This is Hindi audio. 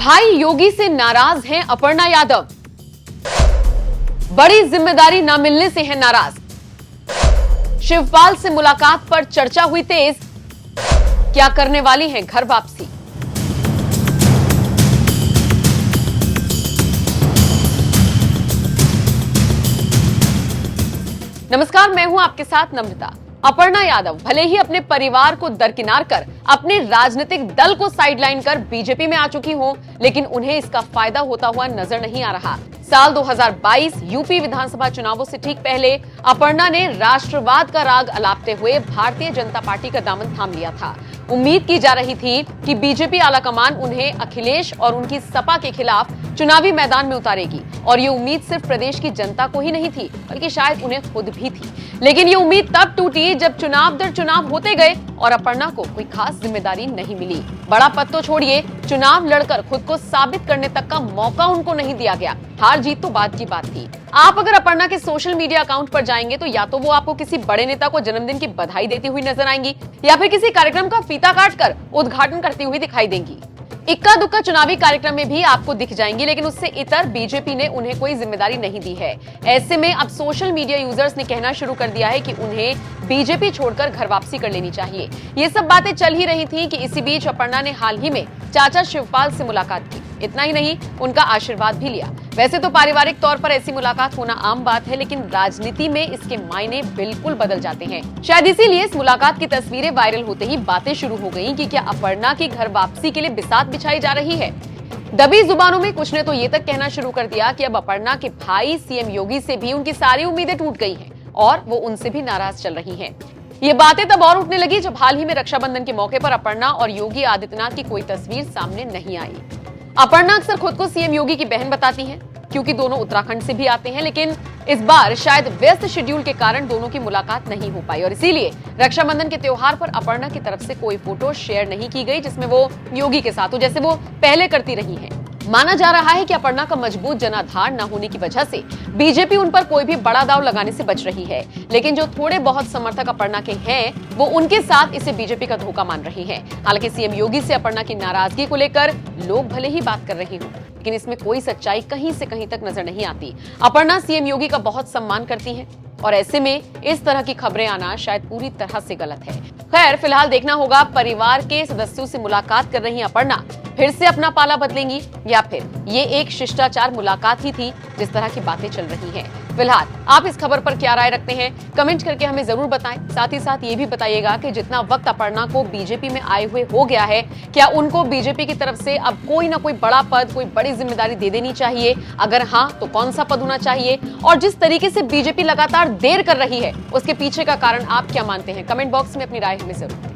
भाई योगी से नाराज हैं अपर्णा यादव। बड़ी जिम्मेदारी न मिलने से हैं नाराज। शिवपाल से मुलाकात पर चर्चा हुई तेज। क्या करने वाली हैं घर वापसी। नमस्कार, मैं हूं आपके साथ नम्रता। अपर्णा यादव भले ही अपने परिवार को दरकिनार कर अपने राजनीतिक दल को साइडलाइन कर बीजेपी में आ चुकी हो, लेकिन उन्हें इसका फायदा होता हुआ नजर नहीं आ रहा। साल 2022 यूपी विधानसभा चुनावों से ठीक पहले अपर्णा ने राष्ट्रवाद का राग अलापते हुए भारतीय जनता पार्टी का दामन थाम लिया था। उम्मीद की जा रही थी कि बीजेपी आलाकमान उन्हें अखिलेश और उनकी सपा के खिलाफ चुनावी मैदान में उतारेगी, और ये उम्मीद सिर्फ प्रदेश की जनता को ही नहीं थी बल्कि शायद उन्हें खुद भी थी। लेकिन ये उम्मीद तब टूटी जब चुनाव दर चुनाव होते गए और अपर्णा को कोई खास जिम्मेदारी नहीं मिली। बड़ा पद तो छोड़िए, चुनाव लड़कर खुद को साबित करने तक का मौका उनको नहीं दिया गया। हार जीत तो बात की बात थी। आप अगर अपर्णा के सोशल मीडिया अकाउंट पर जाएंगे तो या तो वो आपको किसी बड़े नेता को जन्मदिन की बधाई देती हुई नजर आएंगी, या फिर किसी कार्यक्रम का फीता काटकर उद्घाटन करती हुई दिखाई देंगी। इक्का दुक्का चुनावी कार्यक्रम में भी आपको दिख जाएंगी, लेकिन उससे इतर बीजेपी ने उन्हें कोई जिम्मेदारी नहीं दी है। ऐसे में अब सोशल मीडिया यूजर्स ने कहना शुरू कर दिया है कि उन्हें बीजेपी छोड़कर घर वापसी कर लेनी चाहिए। ये सब बातें चल ही रही थी कि इसी बीच अपर्णा ने हाल ही में चाचा शिवपाल से मुलाकात की। इतना ही नहीं, उनका आशीर्वाद भी लिया। वैसे तो पारिवारिक तौर पर ऐसी मुलाकात होना आम बात है, लेकिन राजनीति में इसके मायने बिल्कुल बदल जाते हैं। शायद इसीलिए इस मुलाकात की तस्वीरें वायरल होते ही बातें शुरू हो गईं कि क्या अपर्णा की घर वापसी के लिए बिसात बिछाई जा रही है। दबी जुबानों में कुछ ने तो ये तक कहना शुरू कर दिया कि अब अपर्णा के भाई सीएम योगी से भी उनकी सारी उम्मीदें टूट गई हैं और वो उनसे भी नाराज चल रही हैं। ये बातें तब और उठने लगी जब हाल ही में रक्षाबंधन के मौके पर अपर्णा और योगी आदित्यनाथ की कोई तस्वीर सामने नहीं आई। अपर्णा अक्सर खुद को सीएम योगी की बहन बताती हैं, क्योंकि दोनों उत्तराखंड से भी आते हैं, लेकिन इस बार शायद व्यस्त शेड्यूल के कारण दोनों की मुलाकात नहीं हो पाई और इसीलिए रक्षाबंधन के त्योहार पर अपर्णा की तरफ से कोई फोटो शेयर नहीं की गई जिसमें वो योगी के साथ हो, जैसे वो पहले करती रही हैं। माना जा रहा है कि अपर्णा का मजबूत जनाधार न होने की वजह से बीजेपी उन पर कोई भी बड़ा दाव लगाने से बच रही है, लेकिन जो थोड़े बहुत समर्थक अपर्णा के हैं वो उनके साथ इसे बीजेपी का धोखा मान रहे हैं। हालांकि सीएम योगी से अपर्णा की नाराजगी को लेकर लोग भले ही बात कर रहे हों, लेकिन इसमें कोई सच्चाई कहीं से कहीं तक नजर नहीं आती। अपर्णा सीएम योगी का बहुत सम्मान करती हैं और ऐसे में इस तरह की खबरें आना शायद पूरी तरह से गलत है। खैर, फिलहाल देखना होगा परिवार के सदस्यों से मुलाकात कर रही अपर्णा फिर से अपना पाला बदलेंगी या फिर ये एक शिष्टाचार मुलाकात ही थी जिस तरह की बातें चल रही हैं। फिलहाल आप इस खबर पर क्या राय रखते हैं, कमेंट करके हमें जरूर बताएं। साथ ही साथ ये भी बताइएगा कि जितना वक्त अपर्णा को बीजेपी में आए हुए हो गया है, क्या उनको बीजेपी की तरफ से अब कोई ना कोई बड़ा पद, कोई बड़ी जिम्मेदारी दे देनी चाहिए? अगर हाँ, तो कौन सा पद होना चाहिए? और जिस तरीके से बीजेपी लगातार देर कर रही है उसके पीछे का कारण आप क्या मानते हैं? कमेंट बॉक्स में अपनी राय हमें जरूर